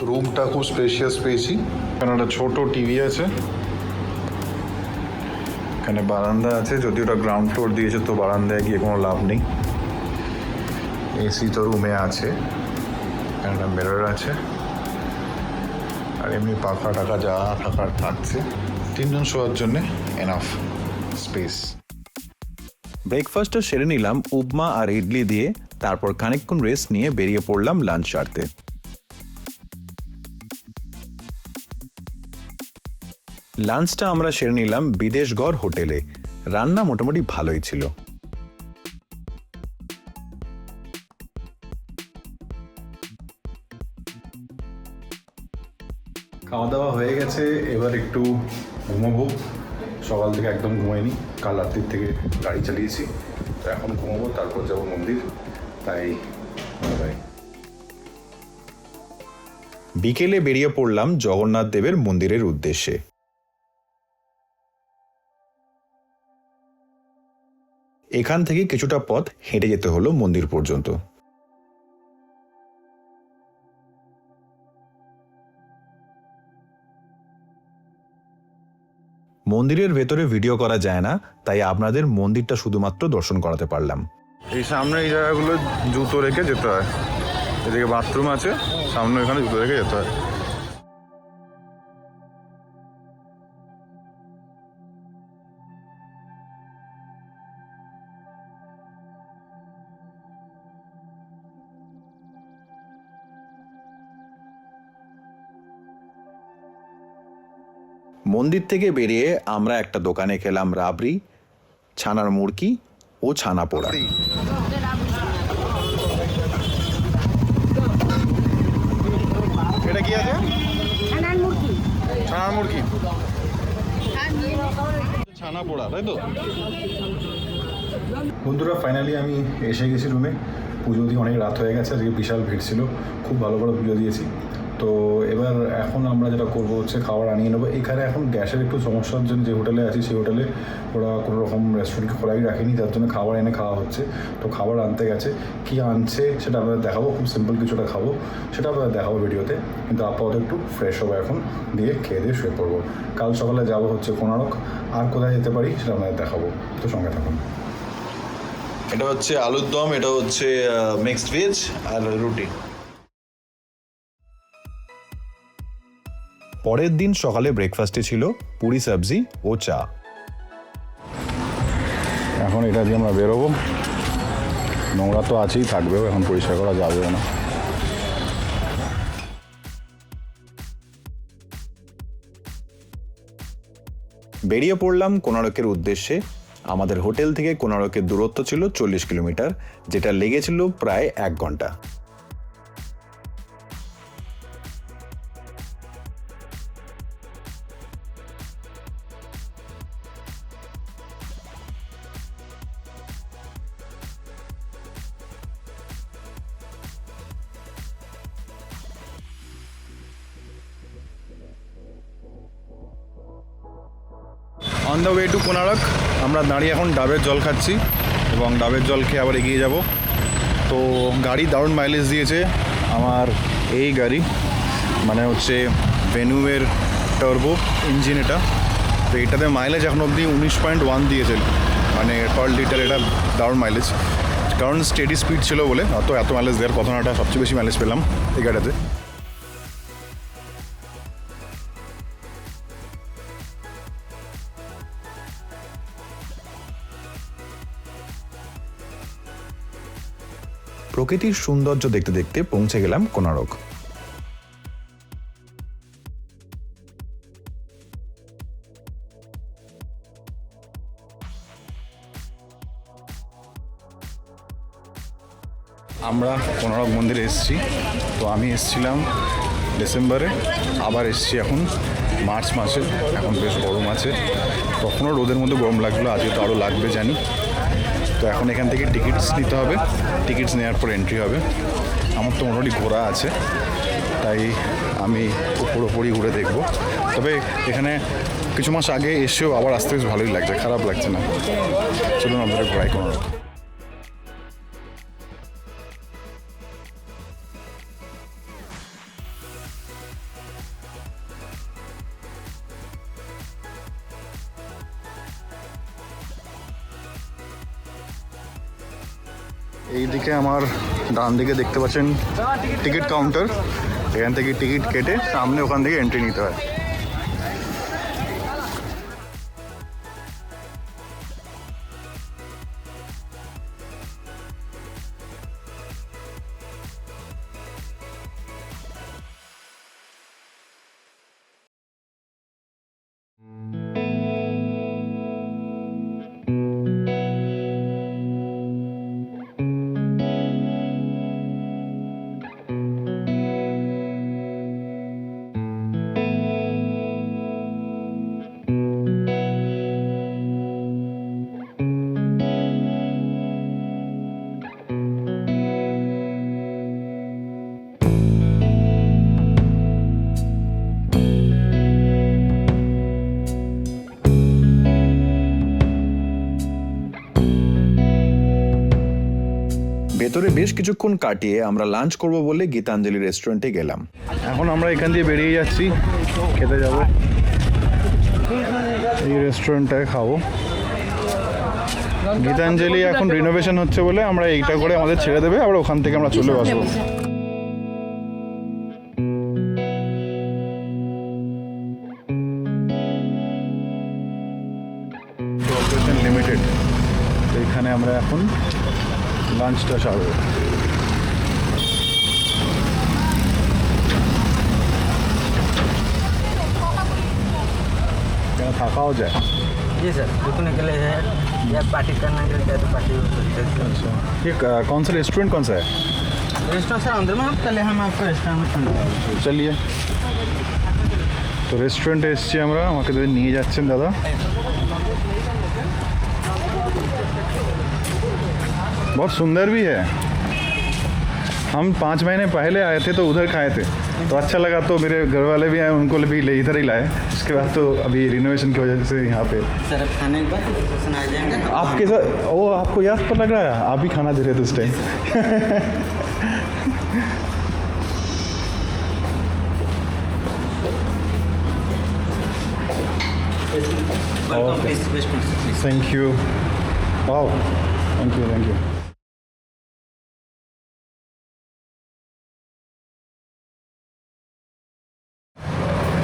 রুমটা খুব স্পেশিয়াস পেয়েছি। এখানে একটা ছোটো টিভি আছে, এখানে বারান্দা আছে, যদি ওটা গ্রাউন্ড ফ্লোর দিয়েছে তো বারান্দায় গিয়ে কোনো লাভ নেই। এসি তো রুমে আছে, এখানে একটা মিরর আছে, আর এমনি পাখা টাকা যা থাকার থাকছে। 3 জন শোয়ার জন্যে এনাফ স্পেস। ব্রেকফাস্টটা সেরে নিলাম উপমা আর ইডলি দিয়ে, তারপর খানিকক্ষণ রেস্ট নিয়ে বেরিয়ে পড়লাম লাঞ্চ সারতে। লাঞ্চটা আমরা সেরে নিলাম বিদেশগড় হোটেলে। রান্না মোটামুটি ভালোই ছিল। খাওয়া দাওয়া হয়ে গেছে, এবার একটু ঘুমাবো। সকাল থেকে একদম ঘুমাইনি, কাল রাত্রির থেকে গাড়ি চালিয়েছি, তো এখন ঘুমাবো, তারপর যাবো মন্দির। তাই বিকেলে বেরিয়ে পড়লাম জগন্নাথ দেবের মন্দিরের উদ্দেশ্যে। এখান থেকে কিছুটা পথ হেঁটে যেতে হলো মন্দির পর্যন্ত। মন্দিরের ভেতরে ভিডিও করা যায় না, তাই আপনাদের মন্দিরটা শুধুমাত্র দর্শন করাতে পারলাম। এই সামনে এই জায়গাগুলো জুতো রেখে যেতে হয়, এদিকে বাথরুম আছে, সামনে এখানে জুতো রেখে যেতে হয়। মন্দির থেকে বেরিয়ে আমরা একটা দোকানে খেলাম রাবড়ি, ছানার মুড়কি ও ছানা পোড়া। এটা কি আছে? ছানার মুরগি। ছানার মুড়কি, ছানা পোড়া, তাই তো? বন্ধুরা, ফাইনালি আমি এসে গেছি রুমে। পুজো দিয়ে অনেক রাত হয়ে গেছে, আজকে বিশাল ভিড় ছিল, খুব ভালো করে পুজো দিয়েছি। তো এবার এখন আমরা যেটা করবো হচ্ছে খাবার আনিয়ে নেবো। এখানে এখন গ্যাসের একটু সমস্যার জন্য যে হোটেলে আছি সেই হোটেলে ওরা কোনো রকম রেস্টুরেন্ট খোলাই রাখেনি, যার জন্য খাবার এনে খাওয়া হচ্ছে। তো খাবার আনতে গেছে, কী আনছে সেটা আপনাদের দেখাবো, খুব সিম্পল কিছুটা খাবো, সেটা আপনাদের দেখাবো ভিডিওতে। কিন্তু আপাতত একটু ফ্রেশ হবো এখন, দিয়ে খেয়ে দিয়ে শুয়ে পড়বো। কাল সকালে যাবো হচ্ছে কোণার্ক, আর কোথায় যেতে পারি সেটা আপনাদের দেখাবো, তো সঙ্গে থাকুন। এটা হচ্ছে আলুর দম, এটা হচ্ছে মিক্সড ভেজ আর রুটি। পরের দিন সকালে ব্রেকফাস্টে ছিল পুরি সবজি ও চা। এখন এটা দিয়ে আমরা বেরোবো, নোংরা তো আছেই, থাকবেও, এখন পরিষ্কার করা যাবেও না। বেরিয়ে পড়লাম কোণার্কের উদ্দেশ্যে। আমাদের হোটেল থেকে কোণার্কের দূরত্ব ছিল 40 কিলোমিটার, যেটা লেগেছিল প্রায় 1 ঘন্টা। On the way to Konark আমরা দাঁড়িয়ে এখন ডাবের জল খাচ্ছি, এবং ডাবের জল খেয়ে আবার এগিয়ে যাব। তো গাড়ি দারুণ মাইলেজ দিয়েছে আমার এই গাড়ি, মানে হচ্ছে ভেনুয়ের টার্বো ইঞ্জিন এটা। তো এটাতে মাইলেজ এখন অবধি 19.1 দিয়েছে, মানে পার লিটার। এটা দারুণ মাইলেজ, কারণ স্টেডি স্পিড ছিল বলে এত মাইলেজ দেওয়ার কথা না। এটা সবচেয়ে বেশি মাইলেজ পেলাম এই গাড়িটাতে। প্রকৃতির সৌন্দর্য দেখতে দেখতে পৌঁছে গেলাম কোণার্ক। আমরা কোণার্ক মন্দিরে এসেছি। তো আমি এসেছিলাম ডিসেম্বরে, আবার এসেছি এখন মার্চ মাসে। এখন বেশ গরম আছে, তখনও রোদের মধ্যে গরম লাগলো, আজকে তো আরও লাগবে জানি। তো এখন এখান থেকে টিকিটস নিতে হবে, টিকিটস নেওয়ার পর এন্ট্রি হবে। আমার তো মোটামুটি ঘোরা আছে, তাই আমি পুরোপুরি ঘুরে দেখব। তবে এখানে কিছু মাস আগে এসেও আবার আসতে বেশ ভালোই লাগছে, খারাপ লাগছে না। চলুন আপনাদের ঘোরাই কোণার্ক। এইদিকে আমার ডান দিকে দেখতে পাচ্ছেন টিকিট কাউন্টার, এখান থেকে টিকিট কেটে সামনে ওখান থেকে এন্ট্রি নিতে হয়। ভেতরে বেশ কিছুক্ষণ কাটিয়ে আমরা লাঞ্চ করব বলে গীতাঞ্জলি রেস্টুরেন্টে গেলাম। এখন আমরা এখান দিয়ে বেরিয়ে যাচ্ছি, খেতে যাব। এই রেস্টুরেন্টটায় খাবো। গীতাঞ্জলি এখন রিনোভেশন হচ্ছে বলে আমরা এইটা করে আমাদের ছেড়ে দেবে, আবার ওখান থেকে আমরা চলে আসবো। লিমিটেড, তো এখানে আমরা এখন লাঞ্চটা সারবো। यहाँ থাকাও যায়? जी सर, रुकने के लिए है या पार्टी करना के लिए तो पार्टी हो सकती है। अच्छा, ये कौन सा रेस्टोरेंट कौन सा है? रेस्टोरेंट सर अंदर में, हम पहले हम आपको रेस्टोरेंट में खाना खाएंगे। चलिए, তো রেস্টুরেন্টে এসেছি আমরা, আমাকে নিয়ে যাচ্ছেন দাদা। बहुत सुंदर भी है। हम 5 महीने पहले आए थे तो उधर खाए थे, तो अच्छा लगा, तो मेरे घर वाले भी आए, उनको भी ले इधर ही लाए। उसके बाद तो अभी रिनोवेशन की वजह से यहाँ पे सर अब खाने के बाद सुना जाएंगे आपके साथ। वो आपको याद पर लग रहा है, आप ही खाना दे रहे थे उस time. Welcome please please. Thank you. Wow, thank you thank you.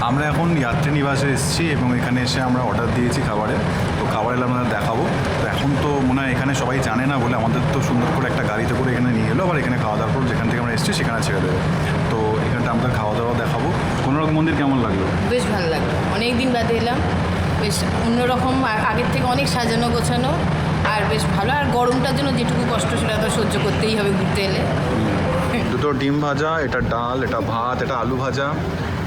আমরা এখন যাত্রী নিবাসে এসেছি এবং এখানে এসে আমরা অর্ডার দিয়েছি খাবারের। তো খাবার এলে আমরা দেখাবো। তো এখন তো মনে হয় এখানে সবাই জানে না বলে আমাদের তো সুন্দর করে একটা গাড়িতে করে এখানে নিয়ে এলো, আবার এখানে খাওয়া দাওয়ার পর যেখান থেকে আমরা এসেছি সেখানে ছেড়ে দেবে। তো এখানটা আমরা খাওয়া দাওয়া দেখাবো। কোনারক মন্দির কেমন লাগলো? বেশ ভালো লাগলো, অনেক দিন বাদে এলাম, বেশ অন্যরকম, আগের থেকে অনেক সাজানো গোছানো, আর বেশ ভালো। আর গরমটার জন্য যেটুকু কষ্ট সেটা তো সহ্য করতেই হবে ঘুরতে এলে। দুটো ডিম ভাজা, এটা ডাল, এটা ভাত, এটা আলু ভাজা,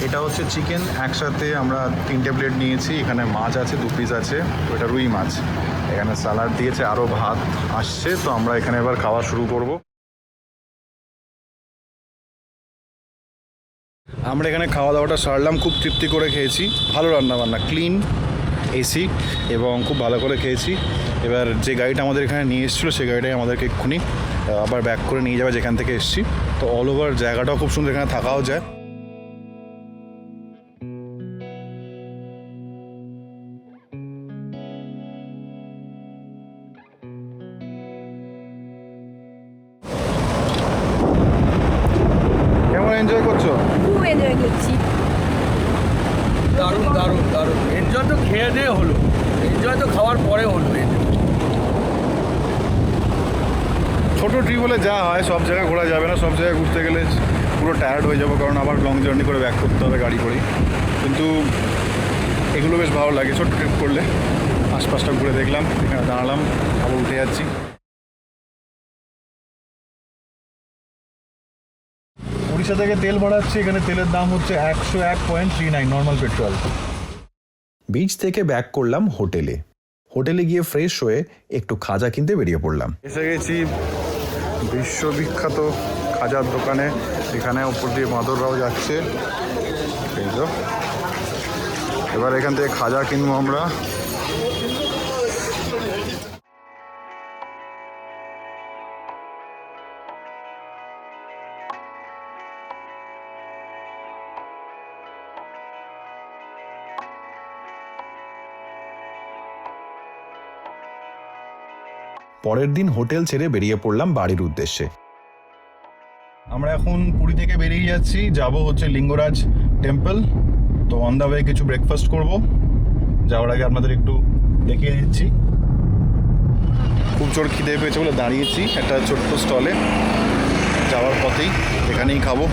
এটা হচ্ছে চিকেন। একসাথে আমরা 3টে প্লেট নিয়েছি। এখানে মাছ আছে, 2 পিস আছে, এটা রুই মাছ। এখানে স্যালাড দিয়েছে, আরও ভাত আসছে। তো আমরা এখানে এবার খাওয়া শুরু করব। আমরা এখানে খাওয়া দাওয়াটা সারলাম, খুব তৃপ্তি করে খেয়েছি। ভালো রান্না বান্না, ক্লিন, এসি, এবং খুব ভালো করে খেয়েছি। এবার যে গাড়িটা আমাদের এখানে নিয়ে এসেছিলো সেই গাড়িটাই আমাদেরকে এক্ষুনি আবার ব্যাক করে নিয়ে যাবে যেখান থেকে এসেছি। তো অল ওভার জায়গাটাও খুব সুন্দর, এখানে থাকাও যায়। কেমন এনজয় করছো? খুব এনজয় করছি। দারুণ দারুণ দারুণ এনজয় তো খেয়ে দিয়ে হলো, এনজয় তো খাওয়ার পরে হলো। ছোট ট্রিপ হলে যা হয়, সব জায়গায় ঘোরা যাবে না। সব জায়গায় ঘুরতে গেলে পুরো টায়ার্ড হয়ে যাবো, কারণ আবার লং জার্নি করে ব্যাক করতে হবে গাড়ি করেই। কিন্তু এগুলো বেশ ভালো লাগে ছোট ট্রিপ করলে। আশপাশটা ঘুরে দেখলাম, এখানে দাঁড়ালাম, আবার উঠে যাচ্ছি। উড়িষ্যা থেকে তেল ভরাচ্ছি, এখানে তেলের দাম হচ্ছে 101.39 নর্মাল পেট্রোল। বিচ থেকে ব্যাক করলাম হোটেলে। হোটেলে গিয়ে ফ্রেশ হয়ে একটু খাজা কিনতে বেরিয়ে পড়লাম। এসে গেছি বিশ্ববিখ্যাত খাজার দোকানে। এখানে উপর দিয়ে মাদুররাও যাচ্ছে, এই তো। এবার এখান থেকে খাজা কিনবো আমরা। পরের দিন হোটেল ছেড়ে বেরিয়ে পড়লাম বাড়ির উদ্দেশ্যে। আমরা এখন পুরী থেকে বেরিয়ে যাচ্ছি, যাব হচ্ছে লিঙ্গরাজ টেম্পল। তো অন দ্য ওয়ে কিছু ব্রেকফাস্ট করব, যাওয়ার আগে আপনাদের একটু দেখিয়ে দিচ্ছি। খুব জোর খিদে পেয়েছে বলে দাঁড়িয়েছি একটা ছোট্ট স্টলে, যাওয়ার পথেই এখানেই খাবো।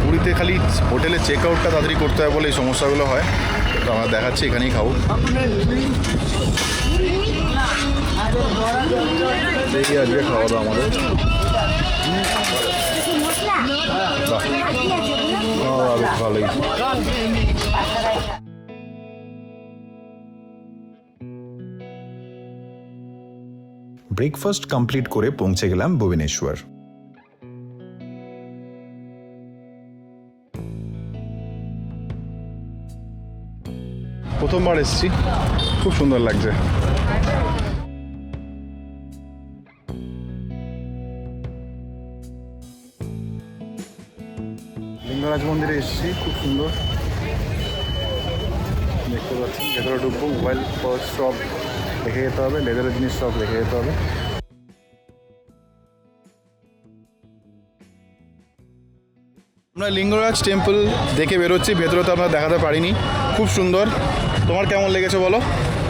পুরীতে খালি হোটেলে চেক আউটটা তাড়াতাড়ি করতে হয় বলে এই সমস্যাগুলো হয়, তো আমরা দেখাচ্ছি এখানেই খাবো। এই আজকে খাওয়া দাওয়া আমাদের। ভালোই। ব্রেকফাস্ট কমপ্লিট করে পৌঁছে গেলাম ভুবনেশ্বর। প্রথমবার এসেছি, খুব সুন্দর লাগছে। লিঙ্গরাজ মন্দিরে এসেছি, খুব সুন্দর দেখতে পাচ্ছি। ভেতরে ঢুকবো, মোবাইল পার্স সব রেখে যেতে হবে, লেদারের জিনিস সব রেখে যেতে হবে। আমরা লিঙ্গরাজ টেম্পল দেখে বেরোচ্ছি, ভেতরে তো আমরা দেখাতে পারিনি। খুব সুন্দর। তোমার কেমন লেগেছে বলো?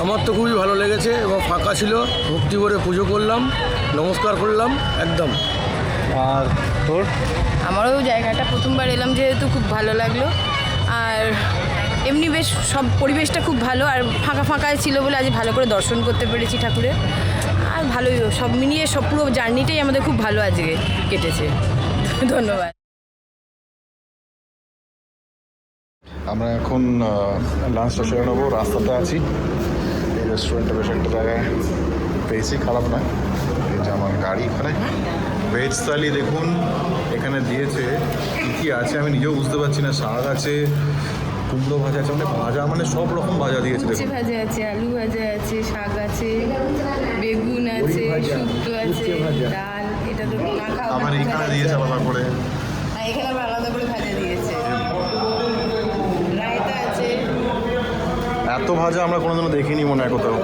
আমার তো খুবই ভালো লেগেছে এবং ফাঁকা ছিল, ভক্তি করে পুজো করলাম, নমস্কার করলাম একদম। আর তোর? আমারও জায়গাটা প্রথমবার এলাম যেহেতু খুব ভালো লাগলো। আর এমনি বেশ সব পরিবেশটা খুব ভালো, আর ফাঁকা ফাঁকায় ছিল বলে আজ ভালো করে দর্শন করতে পেরেছি ঠাকুরের। আর ভালোই, সব মিলিয়ে সব পুরো জার্নিটাই আমাদের খুব ভালো আজকে কেটেছে। ধন্যবাদ। আমরা এখন লাঞ্চটা সেরে নেবো, রাস্তাতে আছি। এই রেস্টুরেন্টে বেশ একটা জায়গায় পেয়েছি, খারাপ নয়। এই যে আমার গাড়ি এখানে। ভেজ থালি দেখুন এখানে দিয়েছে, কী কী আছে আমি নিজেও বুঝতে পারছি না। শাক আছে, কুমড়ো ভাজা আছে, মানে ভাজা মানে সব রকম ভাজা দিয়েছে উচ্ছে দেখুন। ভাজা আছে, আলু ভাজা আছে, শাক আছে, বেগুন আছে, শুক্তো আছে, ডাল। এটা তো না খাওয়া আবার এখানে দিয়েছে আলাদা করে, আর এখানে আবার আলাদা করে ভাজা দিয়েছে, রায়তা আছে। এত ভাজা আমরা কোনোদিনও দেখিনি মনে হয় কোথাও।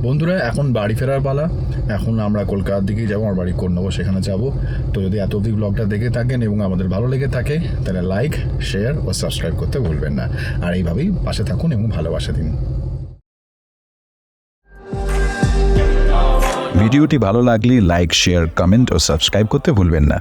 বন্ধুরা এখন বাড়ি ফেরার পালা। এখন আমরা কলকাতার দিকেই যাবো, আমার বাড়ি কর্ণব, সেখানে যাব। তো যদি এত অবধি ব্লগটা দেখে থাকেন এবং আমাদের ভালো লেগে থাকে তাহলে লাইক, শেয়ার ও সাবস্ক্রাইব করতে ভুলবেন না। আর এইভাবেই পাশে থাকুন এবং ভালোবাসা দিন। ভিডিওটি ভালো লাগলে লাইক, শেয়ার, কমেন্ট ও সাবস্ক্রাইব করতে ভুলবেন না।